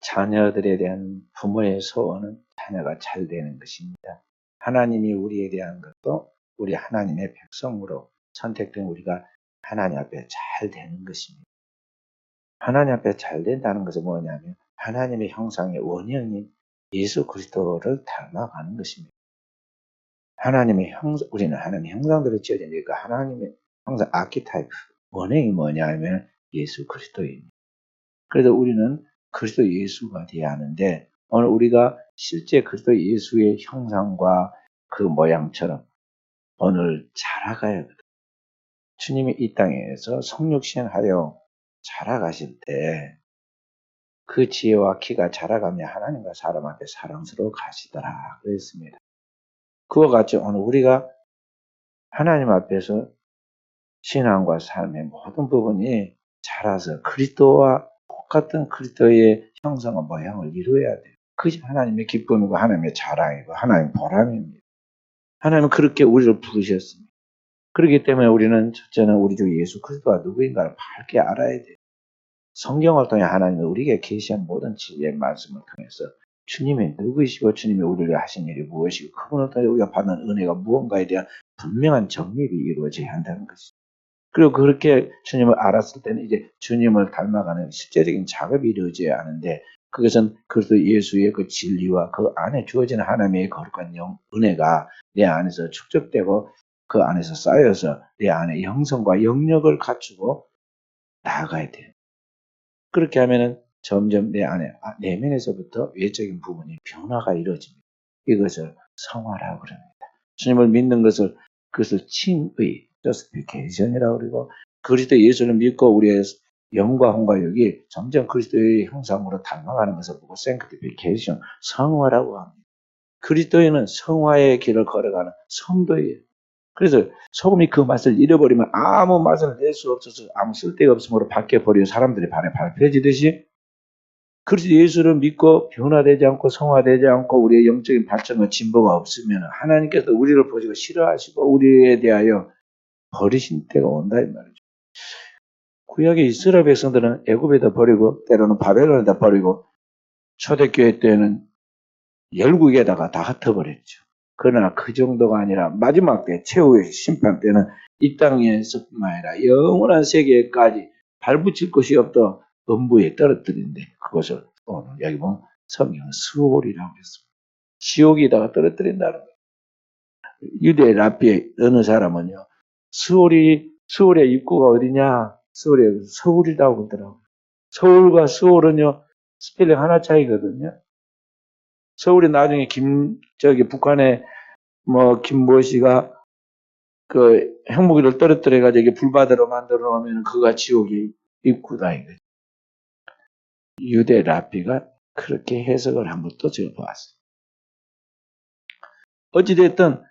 자녀들에 대한 부모의 소원은 자녀가 잘 되는 것입니다. 하나님이 우리에 대한 것도 우리 하나님의 백성으로 선택된 우리가 하나님 앞에 잘 되는 것입니다. 하나님 앞에 잘 된다는 것은 뭐냐면 하나님의 형상의 원형인 예수 그리스도를 닮아가는 것입니다. 우리는 하나님의 형상대로 지어지니까 하나님의 형상 아키타입, 원형이 뭐냐면 예수 그리스도입니다. 그래서 우리는 그리스도 예수가 되어야 하는데 오늘 우리가 실제 그리스도 예수의 형상과 그 모양처럼 오늘 자라가야 합니다. 주님이 이 땅에서 성육신하여 자라가실 때 그 지혜와 키가 자라가며 하나님과 사람 앞에 사랑스러워 가시더라 그랬습니다. 그와 같이 오늘 우리가 하나님 앞에서 신앙과 삶의 모든 부분이 자라서 그리스도와 똑같은 그리스도의 형상과 모양을 이루어야 돼요. 그것이 하나님의 기쁨이고 하나님의 자랑이고 하나님의 보람입니다. 하나님은 그렇게 우리를 부르셨습니다. 그렇기 때문에 우리는 첫째는 우리 주 예수 그리스도가 누구인가를 밝게 알아야 돼요. 성경을 통해 하나님이 우리에게 계시한 모든 진리의 말씀을 통해서 주님이 누구이시고 주님이 우리를 하신 일이 무엇이고 그분을 통해 우리가 받는 은혜가 무언가에 대한 분명한 정립이 이루어져야 한다는 것이죠. 그리고 그렇게 주님을 알았을 때는 이제 주님을 닮아가는 실제적인 작업이 이루어져야 하는데 그것은 그리스도 예수의 그 진리와 그 안에 주어지는 하나님의 거룩한 은혜가 내 안에서 축적되고 그 안에서 쌓여서 내 안에 영성과 영역을 갖추고 나아가야 돼요. 그렇게 하면은 점점 내 안에 내면에서부터 외적인 부분이 변화가 이루어집니다. 이것을 성화라고 합니다. 주님을 믿는 그것을 칭의, justification이라고 그러고 그리스도 예수를 믿고 우리의 영과 혼과육이 점점 그리스도의 형상으로 닮아가는 것을 보고 sanctification, 성화라고 합니다. 그리스도인은 성화의 길을 걸어가는 성도예요. 그래서 소금이 그 맛을 잃어버리면 아무 맛을 낼 수 없어서 아무 쓸데가 없으므로 바뀌어버리고 사람들의 발에 밟혀지듯이 그리스도 예수를 믿고 변화되지 않고 성화되지 않고 우리의 영적인 발전과 진보가 없으면 하나님께서 우리를 보시고 싫어하시고 우리에 대하여 버리신 때가 온다 이 말이죠. 구약의 이스라엘 백성들은 애굽에다 버리고 때로는 바벨론에다 버리고 초대교회 때는 열국에다가 다 흩어버렸죠. 그러나 그 정도가 아니라 마지막 때 최후의 심판 때는 이 땅에서뿐만 아니라 영원한 세계까지 발붙일 것이 없던 음부에 떨어뜨린데 그것을 오늘 여기 보면 성경은 스올이라고 했습니다. 지옥에다가 떨어뜨린다는 거예요. 유대 랍비의 어느 사람은요. 스올의 입구가 어디냐? 스올의 서울이라고 그러더라고요. 서울과 스올은요. 스펠링 하나 차이거든요. 서울이 나중에 북한의 김무엇이가 그 핵무기를 떨어뜨려가지고 불바다로 만들어 놓으면 그가 지옥의 입구다 이거죠. 유대 랍비가 그렇게 해석을 한 것도 제가 보았어요. 어찌됐든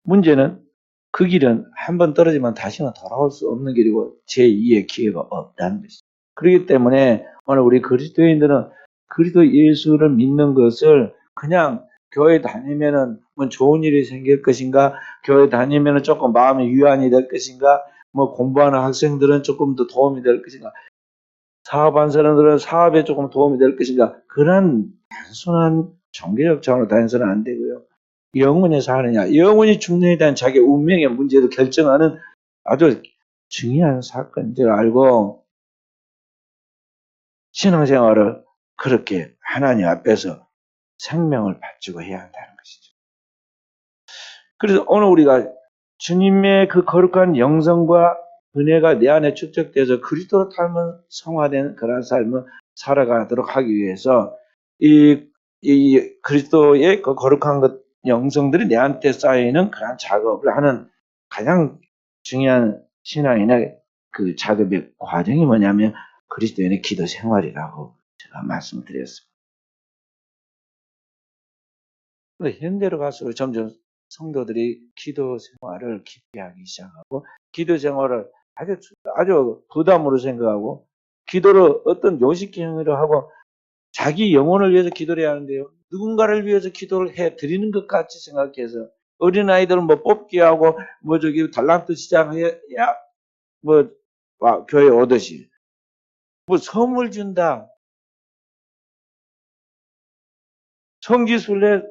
문제는 그 길은 한번 떨어지면 다시는 돌아올 수 없는 길이고 제2의 기회가 없다는 것이죠. 그렇기 때문에 오늘 우리 그리스도인들은 그리스도 예수를 믿는 것을 그냥 교회 다니면은 뭐 좋은 일이 생길 것인가, 교회 다니면은 조금 마음이 유한이 될 것인가, 뭐 공부하는 학생들은 조금 더 도움이 될 것인가, 사업하는 사람들은 사업에 조금 도움이 될 것인가, 그런 단순한 종교적 차원으로 다니서는 안 되고요. 영원히 사느냐, 영원히 죽느냐에 대한 자기 운명의 문제를 결정하는 아주 중요한 사건인 줄 알고 신앙생활을 그렇게 하나님 앞에서 생명을 바치고 해야 한다는 것이죠. 그래서 오늘 우리가 주님의 그 거룩한 영성과 은혜가 내 안에 축적돼서 그리스도로 닮은 성화된 그런 삶을 살아가도록 하기 위해서 이 그리스도의 그 거룩한 영성들이 내한테 쌓이는 그런 작업을 하는 가장 중요한 신앙인의 그 작업의 과정이 뭐냐면 그리스도인의 기도 생활이라고 제가 말씀을 드렸습니다. 현대로 갈수록 점점 성도들이 기도 생활을 깊게 하기 시작하고 기도 생활을 아주 부담으로 생각하고 기도를 어떤 요식행위로 하고 자기 영혼을 위해서 기도를 해야 하는데요. 누군가를 위해서 기도를 해 드리는 것 같이 생각해서 어린아이들은 뭐 뽑기 하고 뭐 달란트 시장에 교회 오듯이 뭐 선물 준다. 성지순례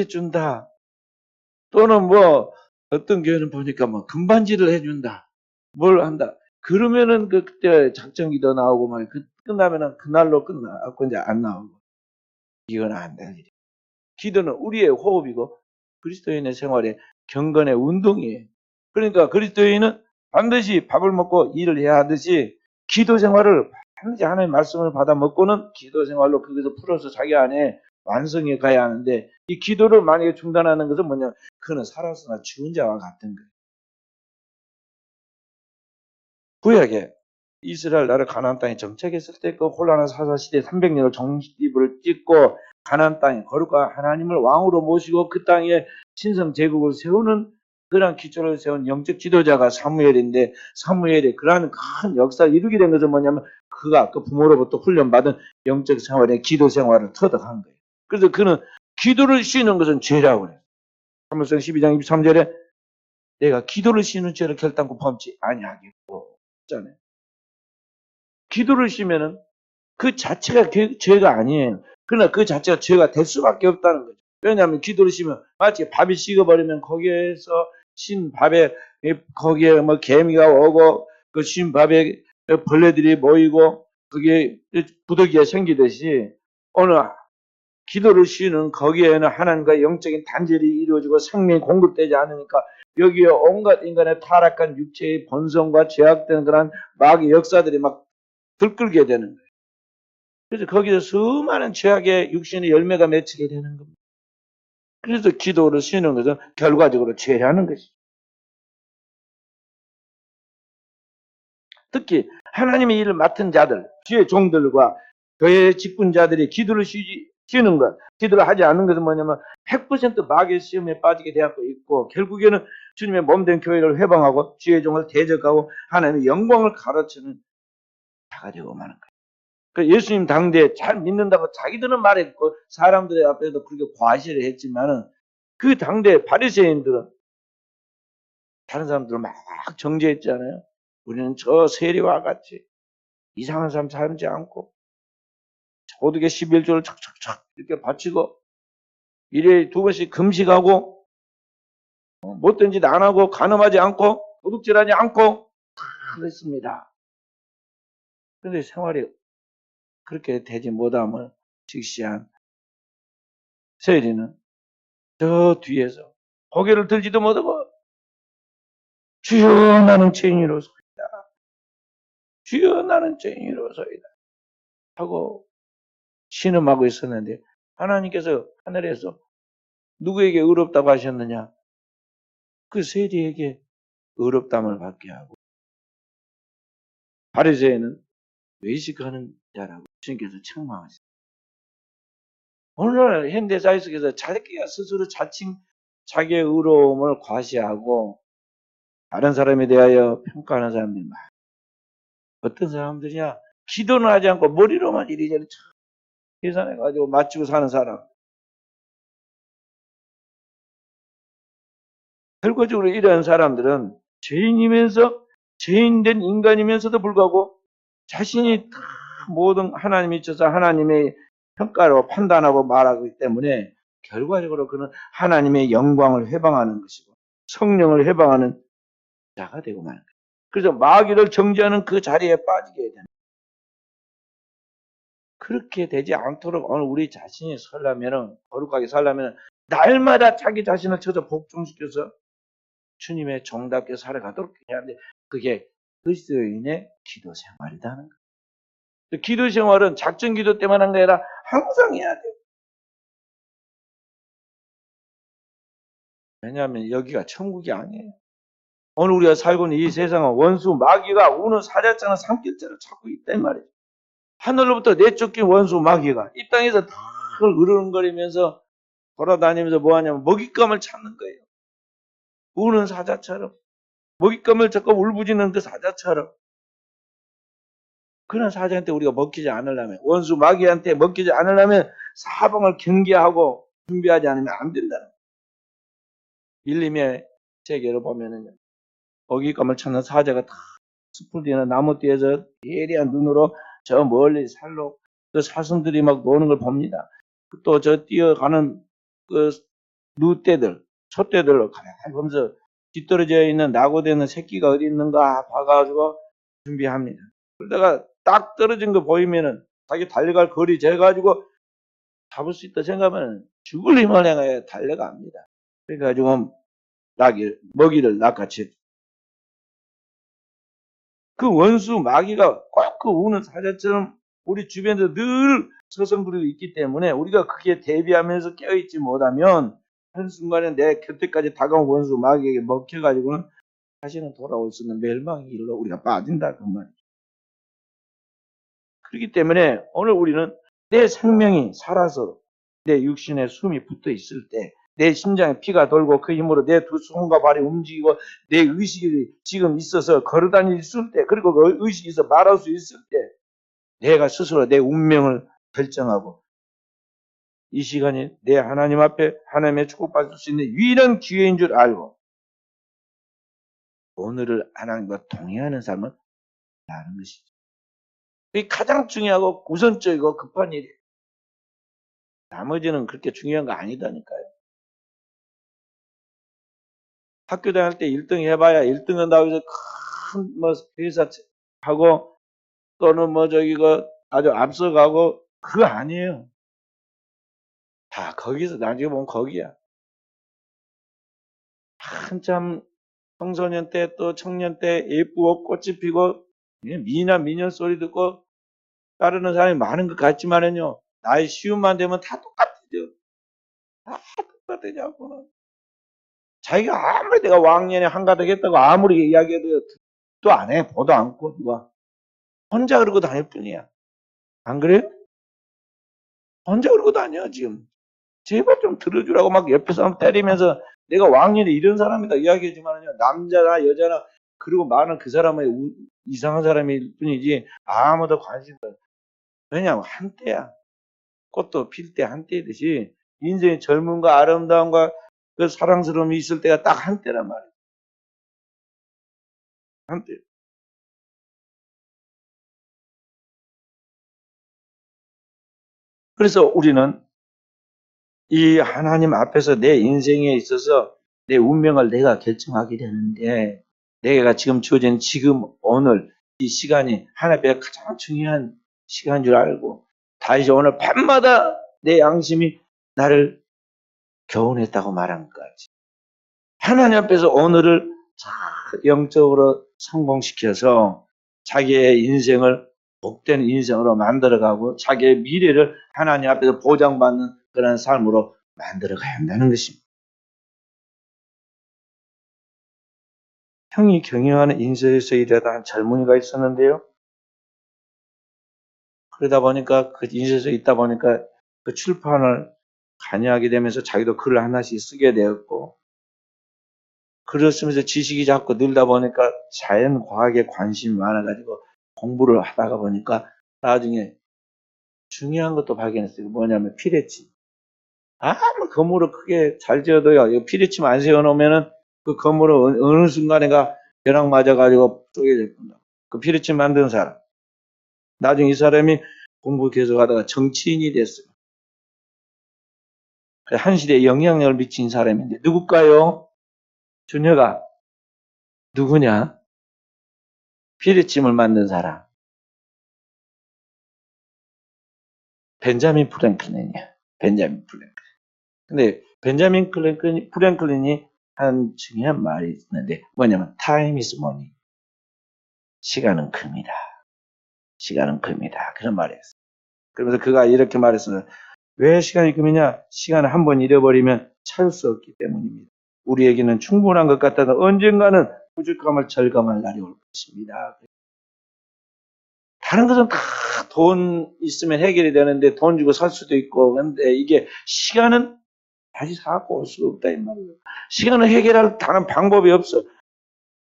준다. 또는 뭐 어떤 교회는 보니까 뭐 금반지를 해준다. 뭘 한다. 그러면은 그때 작정기도 나오고 막 끝나면은 그날로 끝나고 이제 안 나오고. 이건 안 될 일이에요. 기도는 우리의 호흡이고 그리스도인의 생활의 경건의 운동이에요. 그러니까 그리스도인은 반드시 밥을 먹고 일을 해야 하듯이 기도 생활을 반드시 하나님의 말씀을 받아 먹고는 기도 생활로 거기서 풀어서 자기 안에 완성해 가야 하는데 이 기도를 만약에 중단하는 것은 뭐냐? 그는 살았으나 죽은 자와 같은 거예요. 구약에 이스라엘 나라 가나안 땅에 정착했을 때 그 혼란한 사사시대 300년을 종립을 찍고 가나안 땅에 거룩한 하나님을 왕으로 모시고 그 땅에 신성 제국을 세우는 그러한 기초를 세운 영적 지도자가 사무엘인데 사무엘이 그러한 큰 역사를 이루게 된 것은 뭐냐면 그가 그 부모로부터 훈련받은 영적 생활의 기도 생활을 터득한 거예요. 그래서 그는 기도를 쉬는 것은 죄라고 그래요. 사무엘상 12장 23절에 내가 기도를 쉬는 죄를 결단코 범치 아니하겠고 있잖아요. 기도를 쉬면은 그 자체가 죄가 아니에요. 그러나 그 자체가 죄가 될 수밖에 없다는 거죠. 왜냐하면 기도를 쉬면 마치 밥이 식어버리면 거기에서 신 밥에 거기에 뭐 개미가 오고 그 신 밥에 벌레들이 모이고 그게 부더기가 생기듯이 어느 기도를 쉬는 거기에는 하나님과 영적인 단절이 이루어지고 생명이 공급되지 않으니까 여기에 온갖 인간의 타락한 육체의 본성과 죄악된 그런 마귀 역사들이 막 들끓게 되는 거예요. 그래서 거기서 수많은 죄악의 육신의 열매가 맺히게 되는 겁니다. 그래서 기도를 쉬는 것은 결과적으로 죄라는 것이죠. 특히 하나님의 일을 맡은 자들, 주의 종들과 교회의 직분자들이 기도를 쉬는 것, 기도를 하지 않는 것은 뭐냐면 100% 마귀의 시험에 빠지게 되고 있고 결국에는 주님의 몸된 교회를 회방하고 주의 종을 대적하고 하나님의 영광을 가르치는 자가 되고 마는 거예요. 그러니까 예수님 당대에 잘 믿는다고 자기들은 말했고 사람들의 앞에서 그렇게 과시를 했지만은 그 당대 바리새인들은 다른 사람들을 막 정죄했잖아요. 우리는 저 세리와 같이 이상한 사람 살지 않고 도둑의 11조를 척척척 이렇게 바치고 일에 2번씩 금식하고 못된 짓 안 하고 간음하지 않고 도둑질하지 않고 그랬습니다. 그런데 생활이 그렇게 되지 못함을 직시한 세리는 저 뒤에서 고개를 들지도 못하고 주여 나는 죄인으로서이다. 주여 나는 죄인으로서이다. 하고 신음하고 있었는데 하나님께서 하늘에서 누구에게 의롭다고 하셨느냐? 그 세리에게 의롭담을 받게 하고 바리새인은 외식하는 자라고 주님께서 책망하셨습니다. 오늘날 현대사회 속에서 자기가 스스로 자칭 자기의 의로움을 과시하고 다른 사람에 대하여 평가하는 사람들이 많아요. 어떤 사람들이야 기도는 하지 않고 머리로만 이리저리 계산해가지고 맞추고 사는 사람. 결과적으로 이러한 사람들은 죄인이면서 죄인된 인간이면서도 불구하고 자신이 다 모든 하나님이 있어서 하나님의 평가로 판단하고 말하기 때문에 결과적으로 그는 하나님의 영광을 회방하는 것이고 성령을 회방하는 자가 되고 마는 거예요. 그래서 마귀를 정죄하는 그 자리에 빠지게 되는 그렇게 되지 않도록 오늘 우리 자신이 살려면은 거룩하게 살려면 날마다 자기 자신을 쳐서 복종시켜서 주님의 종답게 살아가도록 해야 하는데 그게 그리스도인의 기도 생활이라는 거예요. 기도 생활은 작전 기도 때만 한 게 아니라 항상 해야 돼요. 왜냐하면 여기가 천국이 아니에요. 오늘 우리가 살고 있는 이 세상은 원수 마귀가 우는 사자처럼 삼킬자를 찾고 있단 말이에요. 하늘로부터 내쫓긴 원수 마귀가 이 땅에서 다 으르렁거리면서 돌아다니면서 뭐하냐면 먹잇감을 찾는 거예요. 우는 사자처럼 먹잇감을 찾고 울부짖는 그 사자처럼 그런 사자한테 우리가 먹히지 않으려면 원수 마귀한테 먹히지 않으려면 사방을 경계하고 준비하지 않으면 안 된다는 거예요. 밀림의 세계로 보면은 먹잇감을 찾는 사자가 다 숲을 뒤나 나무 뒤에서 예리한 눈으로 저 멀리 살로 그 사슴들이 막 노는 걸 봅니다. 또 저 뛰어가는 그 누떼들, 촛대들로 가만히 보면서 뒤떨어져 있는 낙오되는 새끼가 어디 있는가 봐가지고 준비합니다. 그러다가 딱 떨어진 거 보이면은 자기 달려갈 거리 재가지고 잡을 수 있다 생각하면 죽을 힘을 행하여 달려갑니다. 그래가지고 먹이를 낚아채. 그 원수 마귀가 꼭 그 우는 사자처럼 우리 주변에서 늘 서성거리고 있기 때문에 우리가 그게 대비하면서 깨어있지 못하면 한순간에 내 곁에까지 다가온 원수 마귀에게 먹혀가지고는 다시는 돌아올 수 있는 멸망의 길로 우리가 빠진다 그 말이죠. 그렇기 때문에 오늘 우리는 내 생명이 살아서 내 육신에 숨이 붙어 있을 때 내 심장에 피가 돌고 그 힘으로 내 두 손과 발이 움직이고 내 의식이 지금 있어서 걸어다닐 수 있을 때 그리고 그 의식이 있어 말할 수 있을 때 내가 스스로 내 운명을 결정하고 이 시간이 내 하나님 앞에 하나님의 축복받을 수 있는 유일한 기회인 줄 알고 오늘을 하나님과 동행하는 삶을 나는 것이죠. 이게 가장 중요하고 우선적이고 급한 일이에요. 나머지는 그렇게 중요한 거 아니다니까요. 학교 다닐 때 1등 해봐야 1등 한다고 해서 큰 뭐 회사 하고 또는 뭐 저기 그 아주 앞서가고 그거 아니에요. 다 거기서 나중에 보면 거기야. 한참 청소년 때 또 청년 때 예쁘고 꽃이 피고 미나 미녀 소리 듣고 따르는 사람이 많은 것 같지만은요. 나이 쉬움만 되면 다 똑같아져. 다 똑같아져갖고는. 자기가 아무리 내가 왕년에 한가득 했다고 아무리 이야기해도 또 안 해. 보도 않고 누가. 혼자 그러고 다닐 뿐이야. 안 그래? 혼자 그러고 다녀 지금. 제발 좀 들어주라고 막 옆에 사람 때리면서 내가 왕년에 이런 사람이다 이야기하지만은요. 남자나 여자나 그리고 많은 그 사람의 이상한 사람일 뿐이지 아무도 관심도 없어. 왜냐하면 한때야. 꽃도 필 때 한때듯이 인생의 젊음과 아름다움과 그 사랑스러움이 있을 때가 딱 한때란 말이에요. 한때. 그래서 우리는 이 하나님 앞에서 내 인생에 있어서 내 운명을 내가 결정하게 되는데 내가 지금 주어진 지금 오늘 이 시간이 하나님 앞에 가장 중요한 시간인 줄 알고 다시 오늘 밤마다 내 양심이 나를 교훈했다고 말한 것까지 하나님 앞에서 오늘을 영적으로 성공시켜서 자기의 인생을 복된 인생으로 만들어가고 자기의 미래를 하나님 앞에서 보장받는 그런 삶으로 만들어가야 한다는 것입니다. 형이 경영하는 인쇄소에 일하던 젊은이가 있었는데요. 그러다 보니까 그 인쇄소에 있다 보니까 그 출판을 관여하게 되면서 자기도 글을 하나씩 쓰게 되었고 글을 쓰면서 지식이 자꾸 늘다 보니까 자연과학에 관심이 많아가지고 공부를 하다가 보니까 나중에 중요한 것도 발견했어요. 뭐냐면 피레침. 아무 건물을 크게 잘 지어도요. 피레침 안 세워놓으면은 그 건물은 어느 순간에가 벼락 맞아가지고 쪼개질 겁니다. 그 피레침 만든 사람. 나중에 이 사람이 공부 계속 하다가 정치인이 됐어요. 한 시대에 영향력을 미친 사람인데 누굴까요? 준혁아. 누구냐? 피레침을 만든 사람. 벤자민 프랭클린이야. 벤자민 프랭클린. 근데 벤자민 프랭클린이 한 중요한 말이 있는데 뭐냐면 time is money. 시간은 큽니다. 시간은 큽니다. 그런 말이었어요. 그러면서 그가 이렇게 말했어요. 왜 시간이 금이냐? 시간을 한번 잃어버리면 찾을 수 없기 때문입니다. 우리에게는 충분한 것 같아도 언젠가는 부족함을 절감할 날이 올 것입니다. 다른 것은 다 돈 있으면 해결이 되는데 돈 주고 살 수도 있고 근데 이게 시간은 다시 사갖고 올 수가 없다 이 말이에요. 시간을 해결할 다른 방법이 없어.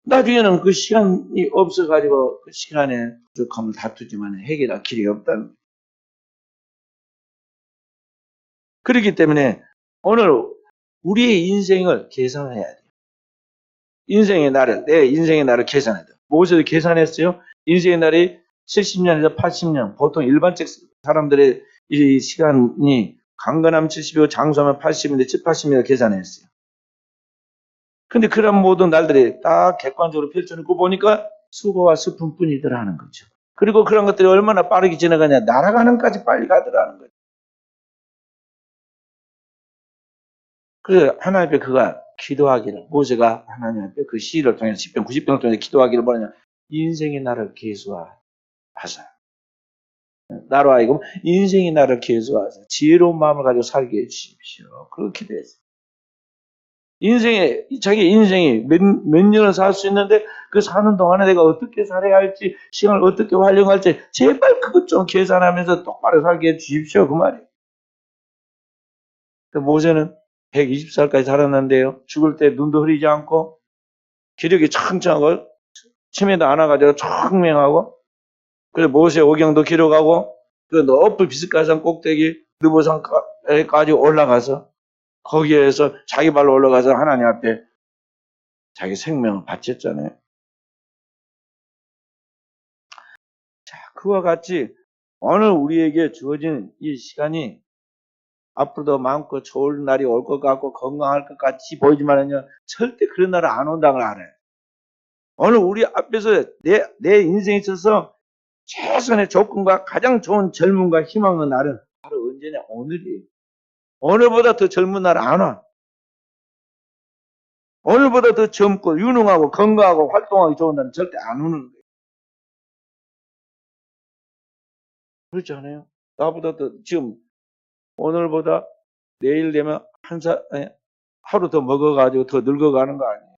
나중에는 그 시간이 없어가지고 그 시간에 부족함을 다투지만 해결할 길이 없다는 거예요. 그렇기 때문에 오늘 우리의 인생을 계산해야 돼요. 내 인생의 날을 계산해야 돼요. 무엇에서 계산했어요? 인생의 날이 70년에서 80년, 보통 일반적 사람들의 이 시간이 강건하면 70이고 장수하면 80인데 7, 80이라 계산했어요. 근데 그런 모든 날들이 딱 객관적으로 펼쳐놓고 보니까 수고와 슬픔뿐이더라는 거죠. 그리고 그런 것들이 얼마나 빠르게 지나가냐. 날아가는까지 빨리 가더라는 거죠. 그래서 하나님 앞에 그가 기도하기를, 모세가 하나님 앞에 그 시를 통해서 10편, 90편을 통해서 기도하기를 뭐냐. 인생의 나를 계수하사. 나로 하여금 인생의 나를 계수하사. 지혜로운 마음을 가지고 살게 해주십시오. 그렇게 기도했어요. 자기 인생이 몇 년을 살 수 있는데 그 사는 동안에 내가 어떻게 살아야 할지, 시간을 어떻게 활용할지, 제발 그것 좀 계산하면서 똑바로 살게 해주십시오. 그 말이에요. 모세는 120살까지 살았는데요. 죽을 때 눈도 흐리지 않고, 기력이 창창하고, 치매도 안 와가지고 청명하고, 그래서 모세 오경도 기록하고, 그 높은 비스가산 꼭대기, 느보산까지 올라가서, 거기에서 자기 발로 올라가서 하나님 앞에 자기 생명을 바쳤잖아요. 자, 그와 같이 오늘 우리에게 주어진 이 시간이 앞으로도 마음껏 좋은 날이 올 것 같고 건강할 것 같이 보이지만은요, 절대 그런 날은 안 온다는 걸 알아요. 오늘 우리 앞에서 내 인생에 있어서 최선의 조건과 가장 좋은 젊음과 희망의 날은 바로 언제냐? 오늘이에요. 오늘보다 더 젊은 날은 안 와. 오늘보다 더 젊고 유능하고 건강하고 활동하기 좋은 날은 절대 안 오는 거예요. 그렇지 않아요? 나보다 더 지금 오늘보다 내일 되면 하루 더 먹어가지고 더 늙어가는 거 아니에요?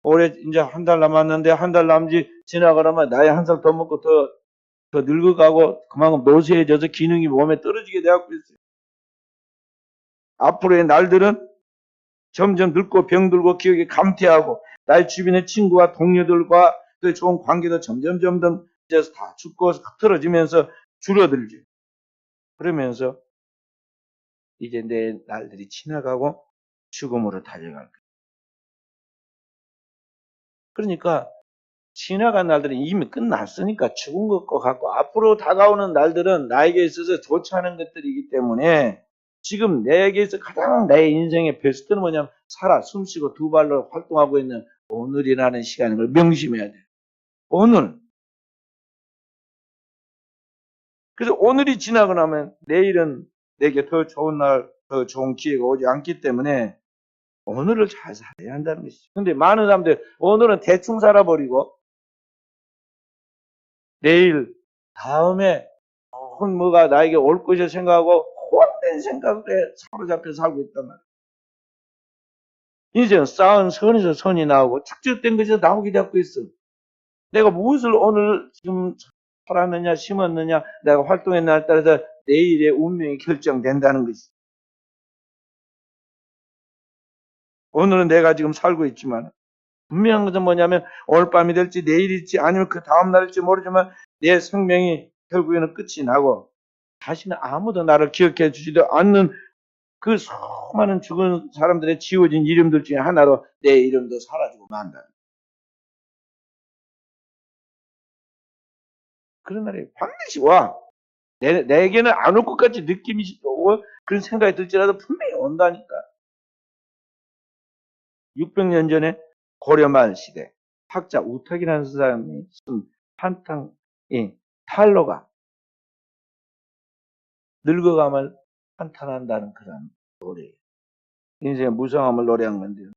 올해 이제 한 달 남았는데 한 달 남지 지나가려면 나이 한 살 더 먹고 더 늙어가고 그만큼 노쇠해져서 기능이 몸에 떨어지게 되고 있어요. 앞으로의 날들은 점점 늙고 병들고 기억이 감퇴하고 나의 주변의 친구와 동료들과 그 좋은 관계도 점점 이제 다 죽고 흐트러지면서 줄어들죠. 그러면서 이제 내 날들이 지나가고 죽음으로 달려갈 거예요. 그러니까 지나간 날들은 이미 끝났으니까 죽은 것 같고 앞으로 다가오는 날들은 나에게 있어서 좋지 않은 것들이기 때문에 지금 내게서 가장 내 인생의 베스트는 뭐냐면 살아 숨쉬고 두 발로 활동하고 있는 오늘이라는 시간인 걸 명심해야 돼요. 오늘. 그래서 오늘이 지나고 나면 내일은 내게 더 좋은 날, 더 좋은 기회가 오지 않기 때문에 오늘을 잘 살아야 한다는 것이죠. 근데 많은 사람들 오늘은 대충 살아버리고 내일, 다음에 뭐가 나에게 올 것을 생각하고 혼된 생각에 사로잡혀 살고 있단 말이에요. 인생은 쌓은 선에서 선이 나오고 축적된 것에서 나오게 되고 있어. 내가 무엇을 오늘 지금 살았느냐 심었느냐 내가 활동했느냐에 따라서 내일의 운명이 결정된다는 것이. 오늘은 내가 지금 살고 있지만 분명한 것은 뭐냐면 오늘 밤이 될지 내일일지 아니면 그 다음 날일지 모르지만 내 생명이 결국에는 끝이 나고 다시는 아무도 나를 기억해 주지도 않는 그 수많은 죽은 사람들의 지워진 이름들 중에 하나로 내 이름도 사라지고 만다. 그런 날이 반드시 와. 내게는 안 올 것 같이 느낌이 오고 그런 생각이 들지라도 분명히 온다니까. 600년 전에 고려말 시대 학자 우탁이라는 사람이 쓴 한탕이 탈로가 늙어감을 한탄한다는 그런 노래예요. 인생의 무성함을 노래한 건데요.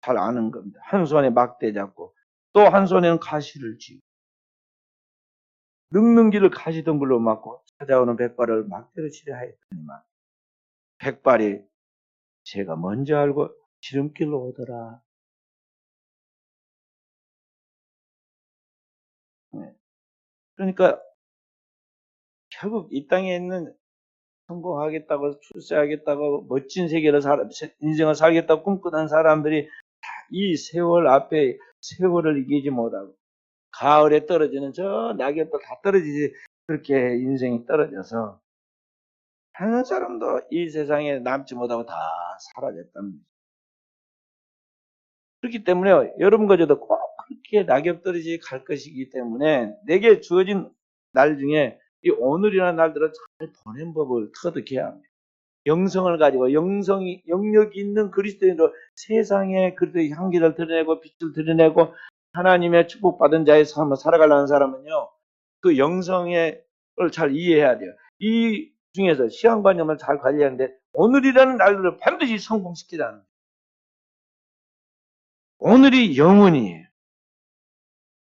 잘 아는 겁니다. 한 손에 막대 잡고 또 한 손에는 가시를 쥐고 늙는 길을 가시덤불로 막고 찾아오는 백발을 막대로 치려 하였더니만 백발이 제가 먼저 알고 지름길로 오더라. 네. 그러니까 결국 이 땅에 있는 성공하겠다고 출세하겠다고 멋진 세계를 인생을 살겠다고 꿈꾸던 사람들이 이 세월 앞에 세월을 이기지 못하고 가을에 떨어지는 저 낙엽도 다 떨어지지 그렇게 인생이 떨어져서 한 사람도 이 세상에 남지 못하고 다 사라졌다는 거죠. 그렇기 때문에 여러분과 저도 꼭 그렇게 낙엽 떨어지게 갈 것이기 때문에 내게 주어진 날 중에 이 오늘이라는 날들을 잘 보낸 법을 터득해야 합니다. 영성을 가지고 영역이 있는 그리스도인으로 세상에 그리스도의 향기를 드러내고 빛을 드러내고 하나님의 축복받은 자의 삶을 살아가려는 사람은요, 그 영성을 잘 이해해야 돼요. 이 중에서 시간관념을 잘 관리하는데 오늘이라는 날들을 반드시 성공시키라는 거예요. 오늘이 영원이에요.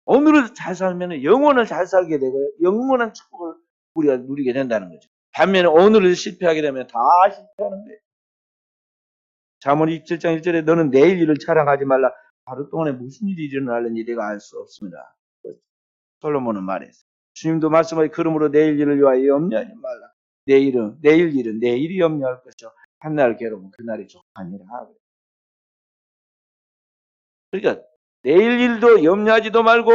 오늘을 잘 살면 영원을 잘 살게 되고요. 영원한 축복을 우리가 누리게 된다는 거죠. 반면에 오늘을 실패하게 되면 다 실패하는 거예요. 잠언 27장 1절에 너는 내일 일을 자랑하지 말라. 하루 동안에 무슨 일이 일어날는지 내가 알 수 없습니다. 솔로몬은 말했어요. 주님도 말씀하여 그러므로 내일 일을 위하여 염려하지 말라. 내일 일은 내일이 염려할 것이요. 한날 괴로운 그날이 족하니라. 그러니까 내일 일도 염려하지도 말고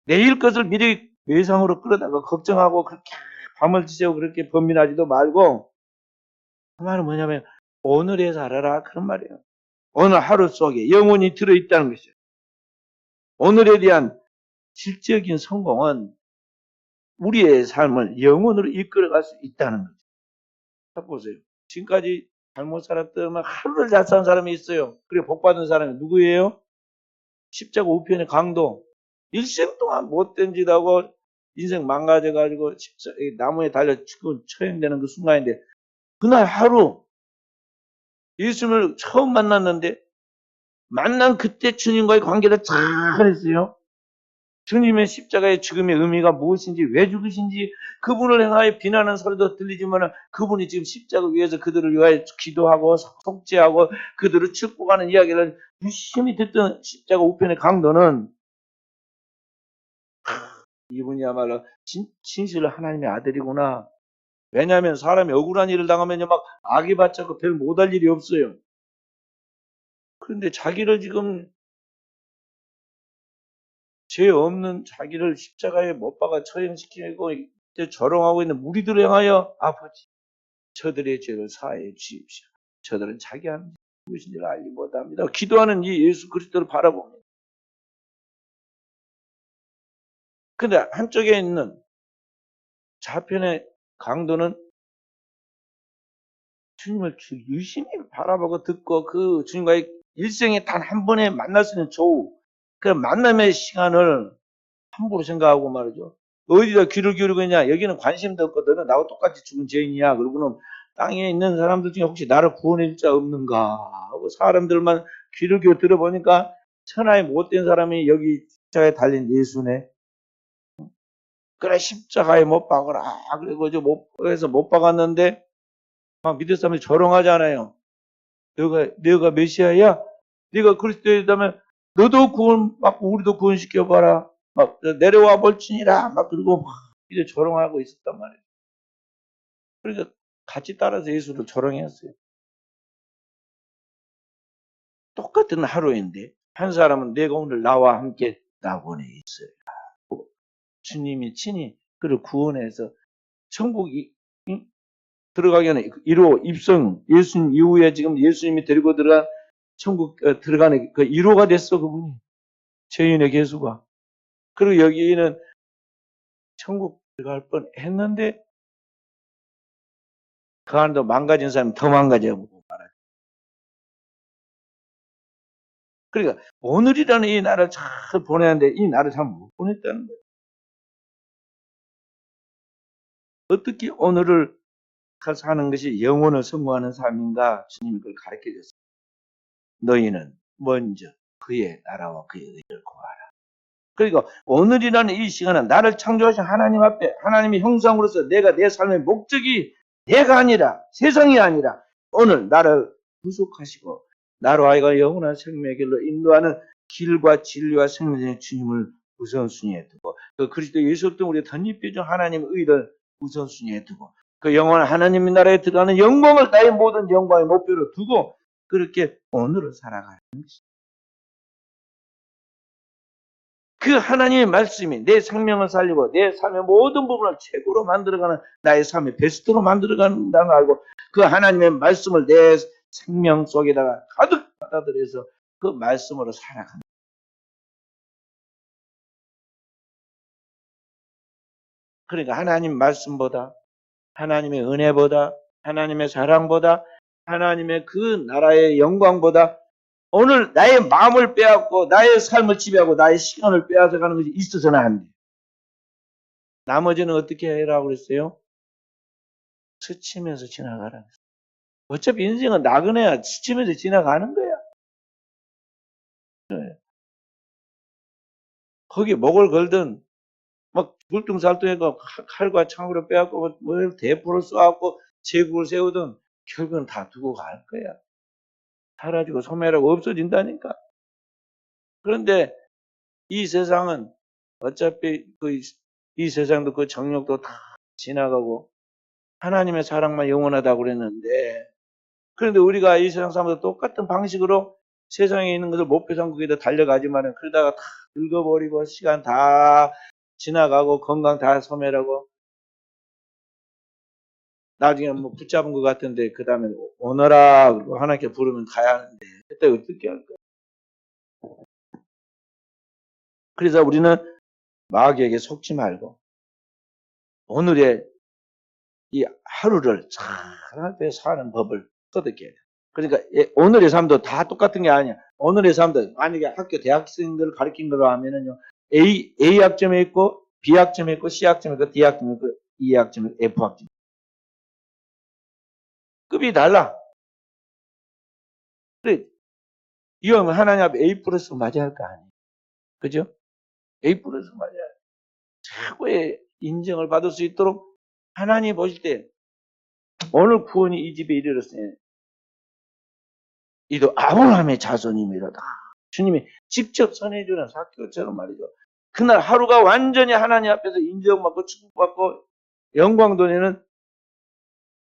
내일 것을 미리 외상으로 끌어다가 걱정하고 그렇게 밤을 지새고 그렇게 범민하지도 말고, 그 말은 뭐냐면 오늘에 살아라 그런 말이에요. 오늘 하루 속에 영혼이 들어있다는 것이죠. 오늘에 대한 실질적인 성공은 우리의 삶을 영혼으로 이끌어갈 수 있다는 거죠. 자, 보세요. 지금까지 잘못 살았더만 하루를 잘 산 사람이 있어요. 그래 복받은 사람이 누구예요? 십자가 우편의 강도. 일생 동안 못된 짓 하고 인생 망가져가지고 나무에 달려 처형되는 그 순간인데, 그날 하루 예수님을 처음 만났는데 만난 그때 주님과의 관계를 잘했어요. 주님의 십자가의 죽음의 의미가 무엇인지, 왜 죽으신지, 그분을 향하여 비난하는 소리도 들리지만 그분이 지금 십자가 위에서 그들을 위하여 기도하고 속죄하고 그들을 축복하는 이야기를 유심히 듣던 십자가 우편의 강도는 이분이야말로 진실로 하나님의 아들이구나. 왜냐하면 사람이 억울한 일을 당하면 막 악이 받자고 별 못할 일이 없어요. 그런데 자기를 지금 죄 없는 자기를 십자가에 못 박아 처형시키고 조롱하고 있는 무리들을 향하여 아버지, 저들의 죄를 사하여 주십시오. 저들은 자기 하나님 무엇인지를 알지 못합니다. 기도하는 이 예수 그리스도를 바라봅니다. 근데 한쪽에 있는 좌편의 강도는 주님을 유심히 바라보고 듣고 그 주님과의 일생에 단 한 번에 만날 수 있는 조우, 그 만남의 시간을 함부로 생각하고 말이죠. 어디다 귀를 기울이고 있냐? 여기는 관심도 없거든. 나하고 똑같이 죽은 죄인이야. 그러고는 땅에 있는 사람들 중에 혹시 나를 구원해 줄 자 없는가 하고 사람들만 귀를 기울여 들어보니까 천하의 못된 사람이 여기 십자가에 달린 예수네. 그래 십자가에 못 박아라. 그리고 그래서 못 박았는데 막 믿을 사람이 조롱하잖아요. 너가 메시아야? 네가 그리스도이다면 너도 구원받고 우리도 구원시켜봐라. 막 내려와 볼지니라. 막 그리고 막 이제 조롱하고 있었단 말이에요. 그러니까 같이 따라서 예수를 조롱했어요. 똑같은 하루인데 한 사람은 내가 오늘 나와 함께 낙원에 있어요. 주님이 친히 그를 구원해서 천국이 들어가기 전에 1호 입성, 예수님 이후에 지금 예수님이 데리고 들어간 천국 들어가는 그 1호가 됐어, 그분이. 죄인의 개수가. 그리고 여기는 천국 들어갈 뻔 했는데 그 안도 망가진 사람이 더 망가져보고 말아요. 그러니까 오늘이라는 이 날을 잘 보내는데 이 날을 잘 못 보냈다는 거예요. 어떻게 오늘을 사는 것이 영혼을 성공하는 삶인가 주님이 그걸 가르쳐 줬어요. 너희는 먼저 그의 나라와 그의 의를 구하라. 그러니까 오늘이라는 이 시간은 나를 창조하신 하나님 앞에 하나님의 형상으로서 내가 내 삶의 목적이 내가 아니라 세상이 아니라 오늘 나를 구속하시고 나로 하여금 영원한 생명의 길로 인도하는 길과 진리와 생명의 주님을 우선순위에 두고 그 그리스도 예수 등 우리가 덧입혀준 하나님의 의를 우선순위에 두고 그 영원한 하나님의 나라에 들어가는 영광을 나의 모든 영광의 목표로 두고 그렇게 오늘을 살아가는 것입니다. 그 하나님의 말씀이 내 생명을 살리고 내 삶의 모든 부분을 최고로 만들어가는 나의 삶의 베스트로 만들어간다는 걸 알고 그 하나님의 말씀을 내 생명 속에다가 가득 받아들여서 그 말씀으로 살아간다. 그러니까 하나님 말씀보다 하나님의 은혜보다, 하나님의 사랑보다, 하나님의 그 나라의 영광보다 오늘 나의 마음을 빼앗고 나의 삶을 지배하고 나의 시간을 빼앗아가는 것이 있어서는 안 돼. 나머지는 어떻게 해라고 그랬어요? 스치면서 지나가라. 어차피 인생은 나그네야. 스치면서 지나가는 거야. 거기 목을 걸든 막 불등살등해서 칼과 창으로 빼앗고 뭘 대포를 쏘았고 제국을 세우든 결국은 다 두고 갈 거야. 사라지고 소멸하고 없어진다니까. 그런데 이 세상은 어차피 이 세상도 그 정욕도 다 지나가고 하나님의 사랑만 영원하다고 그랬는데, 그런데 우리가 이 세상 사람들 똑같은 방식으로 세상에 있는 것을 목표상국에다 달려가지만은 그러다가 다 늙어버리고 시간 다 지나가고 건강 다 소멸하고 나중에 뭐 붙잡은 것 같은데 그 다음에 오너라 그러고 하나님께 부르면 가야 하는데 그때 어떻게 할 거야? 그래서 우리는 마귀에게 속지 말고 오늘의 이 하루를 잘 하나님께 사는 법을 터득해야 돼. 그러니까 오늘의 삶도 다 똑같은 게 아니야. 오늘의 삶도 만약에 학교 대학생들을 가르친 거로 하면은요. A 학점에 있고 B 학점에 있고 C 학점에 있고 D 학점에 있고 E 학점에 있고 F 학점. 급이 달라. 그래. 이왕 하나님 앞에 A 플러스 맞아야 할 거 아니에요. 그죠? A 플러스 맞아야 돼. 최고의 인정을 받을 수 있도록 하나님 보실 때 오늘 구원이 이 집에 이르렀으니 이도 아브라함의 자손임이로다. 주님이 직접 전해주는 사교처럼 말이죠. 그날 하루가 완전히 하나님 앞에서 인정받고 축복받고 영광 돌리는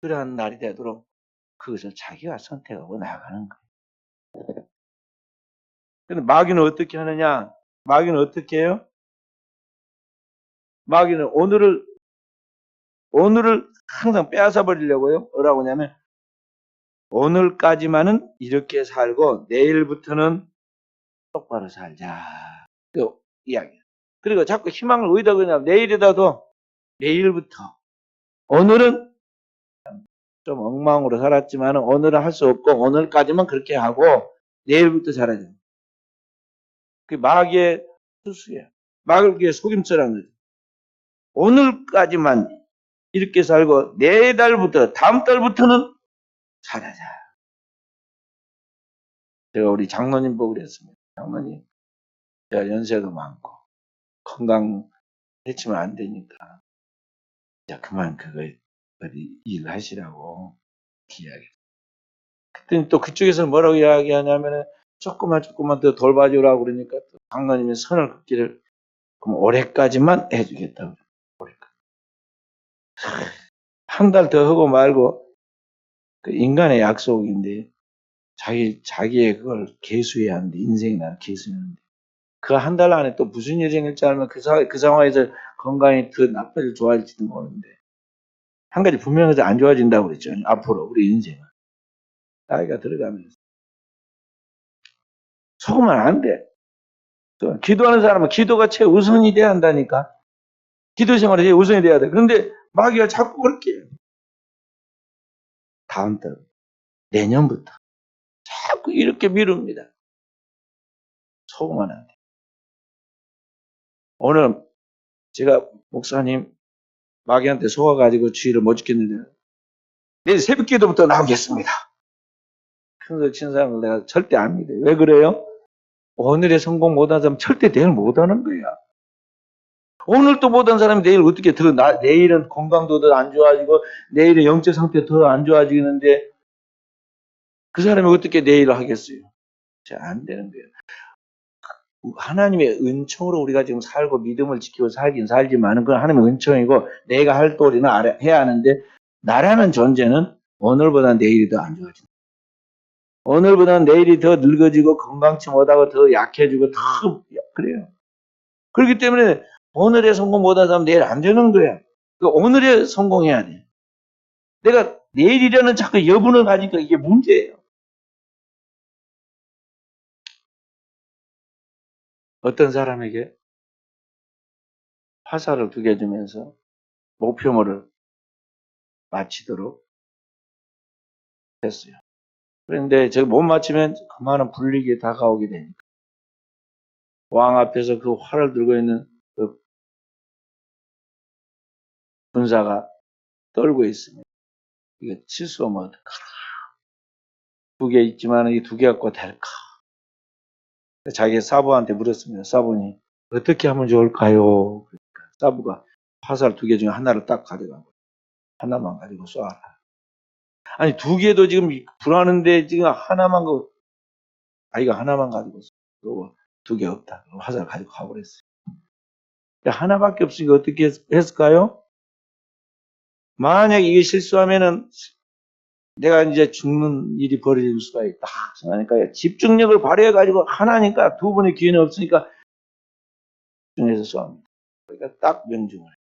그러한 날이 되도록 그것을 자기가 선택하고 나가는 거예요. 근데 마귀는 어떻게 하느냐? 마귀는 어떻게 해요? 마귀는 오늘을 항상 빼앗아 버리려고요. 뭐라고 하냐면 오늘까지만은 이렇게 살고 내일부터는 똑바로 살자. 그 이야기. 그리고 자꾸 희망을 어디다 그냥 내일이라도 내일부터 오늘은 좀 엉망으로 살았지만 오늘은 할 수 없고 오늘까지만 그렇게 하고 내일부터 살아야 돼. 그게 마귀의 수수야. 마귀의 속임수라는 거죠. 오늘까지만 이렇게 살고 내달부터 다음 달부터는 살아자. 제가 우리 장로님 보고 그랬습니다. 장로님, 제가 연세도 많고 건강해치면 안 되니까 자 그만 그거 어디 일하시라고 이야기. 그랬더니 또 그쪽에서 뭐라고 이야기하냐면은 조금만 더 돌봐주라고 그러니까 또 장로님이 선을 긋기를 그럼 올해까지만 해주겠다고. 올해까지. 한 달 더 하고 말고 그 인간의 약속인데 자기의 그걸 계수해야 하는데 인생이 나를 계수하는데 그 한 달 안에 또 무슨 일이 생길지 알면 그 상황에서 건강이 더 나빠질 좋아질지도 모르는데 한 가지 분명히 안 좋아진다고 그랬죠. 앞으로 우리 인생은 나이가 들어가면서 속으면 안 돼. 기도하는 사람은 기도가 최우선이 돼야 한다니까. 기도 생활이 제일 우선이 돼야 돼. 그런데 마귀가 자꾸 그렇게 해요. 다음 달, 내년부터 자꾸 이렇게 미룹니다. 속으면 안 돼. 오늘 제가 목사님 마귀한테 속아가지고 주의를 못 지켰는데 내일 새벽 기도부터 나오겠습니다. 큰소리 치는 사람을 내가 절대 안 믿어요. 왜 그래요? 오늘의 성공 못한 사람 절대 내일 못하는 거야. 오늘 또 못한 사람이 내일 어떻게 내일은 건강도 더 안 좋아지고 내일은 영적 상태 더 안 좋아지는데 그 사람이 어떻게 내일을 하겠어요? 안 되는 거예요. 하나님의 은총으로 우리가 지금 살고 믿음을 지키고 살긴 살지만 그건 하나님의 은총이고 내가 할 도리는 해야 하는데 나라는 존재는 오늘보다 내일이 더 안 좋아진다. 오늘보다 내일이 더 늙어지고 건강치 못하고 더 약해지고 더 그래요. 그렇기 때문에 오늘의 성공 못한 사람 내일 안 되는 거야. 오늘에 성공해야 돼. 내가 내일이라는 자꾸 여분을 가지니까 이게 문제예요. 어떤 사람에게 화살을 2개 주면서 목표물을 마치도록 했어요. 그런데 저기 못 마치면 그만한 불리기에 다가오게 되니까 왕 앞에서 그 활을 들고 있는 그 군사가 떨고 있습니다. 이거 취소하면 어떡하나. 2개 있지만 이 2개 갖고 될까? 자기 사부한테 물었습니다. 사부니 어떻게 하면 좋을까요? 그러니까 사부가 화살 2개 중에 하나를 딱 가져가고 하나만 가지고 쏴라. 아니 2개도 지금 불하는데 지금 하나만 아이가 하나만 가지고 쏘고 2개 없다. 화살 가지고 가버렸어요. 하나밖에 없으니까 어떻게 했을까요? 만약 이게 실수하면은 내가 이제 죽는 일이 벌어질 수가 있다 생각하니까 집중력을 발휘해가지고 하나니까 2번의 기회는 없으니까 집중해서 쏩니다. 그러니까 딱 명중을 해요.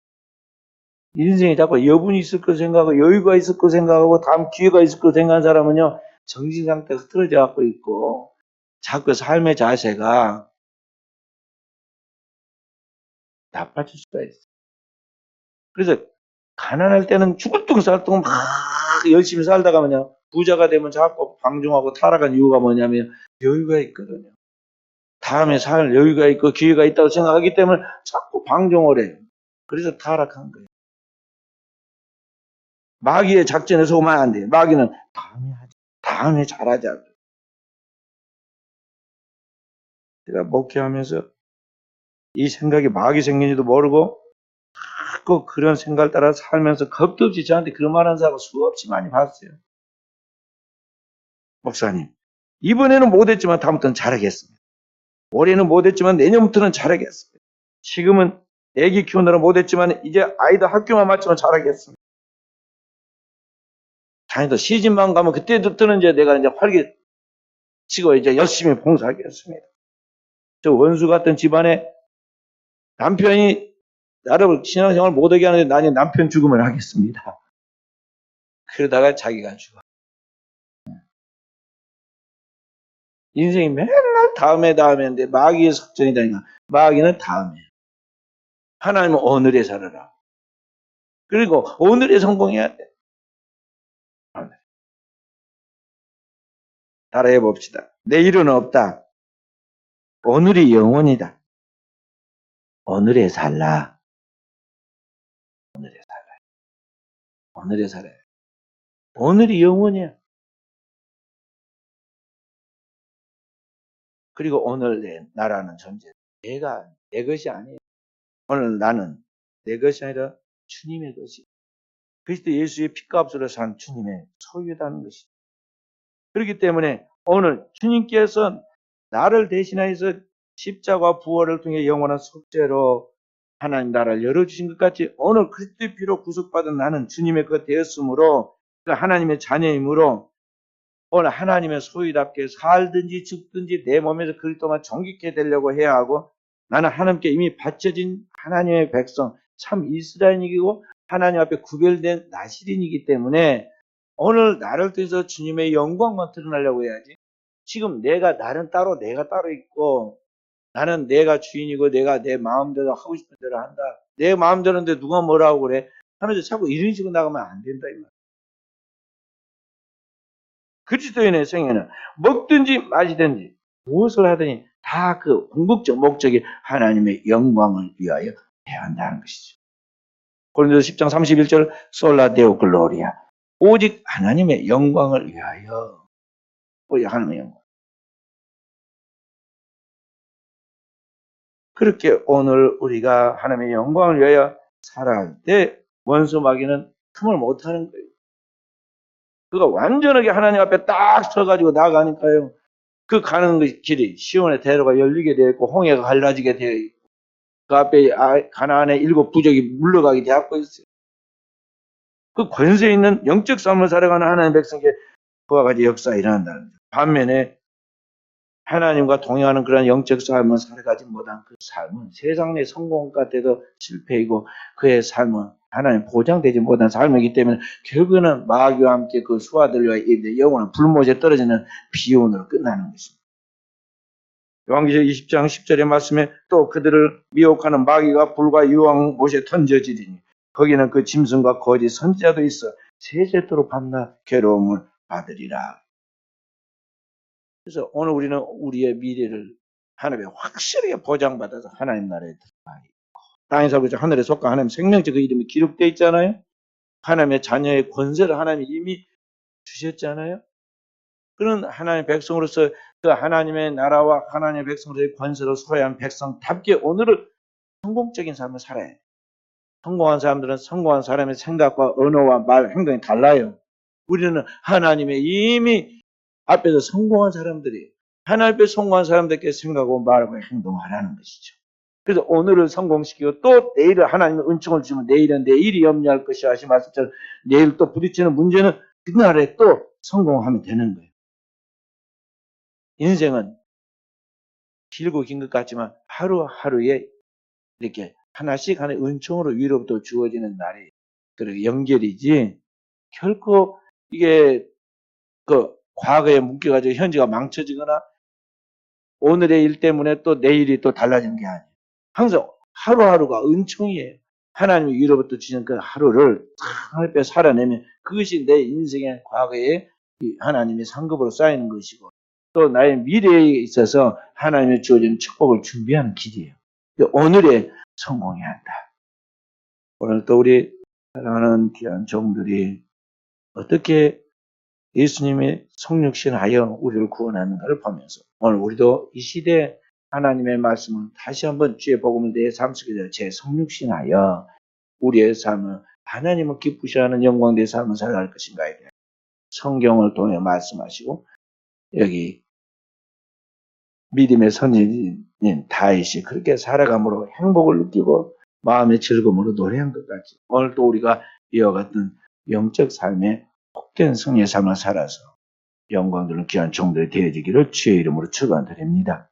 인생에 자꾸 여분이 있을 거 생각하고 여유가 있을 거 생각하고 다음 기회가 있을 거 생각하는 사람은요 정신 상태가 흐트러져 갖고 있고 자꾸 삶의 자세가 나빠질 수가 있어요. 그래서 가난할 때는 죽을 둥 살 둥 막 열심히 살다가면요 부자가 되면 자꾸 방종하고 타락한 이유가 뭐냐면 여유가 있거든요. 다음에 살 여유가 있고 기회가 있다고 생각하기 때문에 자꾸 방종을 해요. 그래서 타락한 거예요. 마귀의 작전에 속으면 안 돼요. 마귀는 다음에 하자. 다음에 잘하자. 제가 목회하면서 이 생각이 마귀 생긴지도 모르고 자꾸 그런 생각을 따라 살면서 겁도 없이 저한테 그런 말 하는 사람 수없이 많이 봤어요. 목사님, 이번에는 못했지만 다음부터는 잘하겠습니다. 올해는 못했지만 내년부터는 잘하겠습니다. 지금은 애기 키우느라 못했지만 이제 아이들 학교만 마치면 잘하겠습니다. 다니다 시집만 가면 그때부터는 이제 내가 이제 활기치고 이제 열심히 봉사하겠습니다. 저 원수 같은 집안에 남편이 나를 신앙생활 못하게 하는데 나는 남편 죽음을 하겠습니다. 그러다가 자기가 죽어. 인생이 맨날 다음에인데 마귀의 작전이다니까. 마귀는 다음에. 하나님은 오늘에 살아라. 그리고 오늘에 성공해야 돼. 따라해 봅시다. 내일은 없다. 오늘이 영원이다. 오늘에 살라. 오늘에 살라. 오늘에 살아야 돼. 오늘이 영원이야. 그리고 오늘 나라는 존재. 내가 내 것이 아니에요. 오늘 나는 내 것이 아니라 주님의 것이. 그리스도 예수의 피값으로 산 주님의 소유라는 것이죠. 그렇기 때문에 오늘 주님께서 나를 대신하여서 십자가 부활을 통해 영원한 속죄로 하나님 나라를 열어주신 것 같이 오늘 그리스도의 피로 구속받은 나는 주님의 것 되었으므로 하나님의 자녀이므로 오늘 하나님의 소유답게 살든지 죽든지 내 몸에서 그리스도만 정직해 되려고 해야 하고 나는 하나님께 이미 바쳐진 하나님의 백성 참 이스라엘이고 하나님 앞에 구별된 나실인이기 때문에 오늘 나를 통해서 주님의 영광만 드러나려고 해야지. 지금 나는 따로 내가 따로 있고 나는 내가 주인이고 내가 내 마음대로 하고 싶은 대로 한다. 내 마음대로인데 누가 뭐라고 그래. 하면서 자꾸 이런 식으로 나가면 안 된다 이 말. 그리스도인의 생애는 먹든지 마시든지 무엇을 하든지 다 그 궁극적 목적이 하나님의 영광을 위하여 해야 한다는 것이죠. 고린도서 10장 31절 솔라 데오 글로리아 오직 하나님의 영광을 위하여 오직 하나님의 영광. 그렇게 오늘 우리가 하나님의 영광을 위하여 살아갈 때 원수 마귀는 틈을 못하는 거예요. 그가 완전하게 하나님 앞에 딱 서가지고 나가니까요. 그 가는 길이 시온의 대로가 열리게 되어 있고 홍해가 갈라지게 되어 있고 그 앞에 가나안의 7 부족이 물러가게 되었고 있어요. 그 권세 있는 영적 삶을 살아가는 하나님의 백성에게 그와 같이 역사가 일어난다는 거죠. 반면에 하나님과 동행하는 그런 영적 삶을 살아가지 못한 그 삶은 세상 내 성공 같아도 실패이고 그의 삶은 하나님 보장되지 못한 삶이기 때문에 결국은 마귀와 함께 그 수하들과 영원한 불못에 떨어지는 비운으로 끝나는 것입니다. 요한계시록 20장 10절의 말씀에 또 그들을 미혹하는 마귀가 불과 유황 못에 던져지리니 거기는 그 짐승과 거짓 선지자도 있어 세세토록 밤낮 괴로움을 받으리라. 그래서 오늘 우리는 우리의 미래를 하나님의 확실하게 보장받아서 하나님 나라에 들어가야 돼요. 땅에 살고 있죠. 하늘에 속한 하나님 생명체 그 이름이 기록되어 있잖아요. 하나님의 자녀의 권세를 하나님이 이미 주셨잖아요. 그런 하나님의 백성으로서 그 하나님의 나라와 하나님의 백성으로서의 권세를 소유한 백성답게 오늘은 성공적인 삶을 살아야 해요. 성공한 사람들은 성공한 사람의 생각과 언어와 말, 행동이 달라요. 우리는 하나님의 이미 앞에서 성공한 사람들이 하나님 앞에 성공한 사람들께 생각하고 말하고 행동하라는 것이죠. 그래서 오늘을 성공시키고 또 내일을 하나님의 은총을 주면 내일은 내일이 염려할 것이 하신 말씀처럼 내일 또 부딪히는 문제는 그날에 또 성공하면 되는 거예요. 인생은 길고 긴 것 같지만 하루하루에 이렇게 하나씩 하나의 은총으로 위로부터 주어지는 날이 그리고 연결이지 결코 이게 그 과거에 묶여가지고 현재가 망쳐지거나 오늘의 일 때문에 또 내일이 또 달라지는 게 아니에요. 항상 하루하루가 은총이에요. 하나님이 위로부터 주신 그 하루를 하나님 앞에 살아내면 그것이 내 인생의 과거에 하나님의 상급으로 쌓이는 것이고 또 나의 미래에 있어서 하나님의 주어진 축복을 준비하는 길이에요. 오늘에 성공해야 한다. 오늘 또 우리 사랑하는 귀한 종들이 어떻게 예수님이 성육신하여 우리를 구원하는가를 보면서 오늘 우리도 이 시대에 하나님의 말씀을 다시 한번 주의 복음을 내 삶 속에서 재성육신하여 우리의 삶을 하나님을 기쁘시하는 영광된 삶을 살아갈 것인가에 대해 성경을 통해 말씀하시고 여기 믿음의 선인인 다윗이 그렇게 살아감으로 행복을 느끼고 마음의 즐거움으로 노래한 것 같이 오늘 또 우리가 이와 같은 영적 삶의 복된 승리의 삶을 살아서 영광들은 귀한 종들이 되어지기를 주의 이름으로 축원드립니다.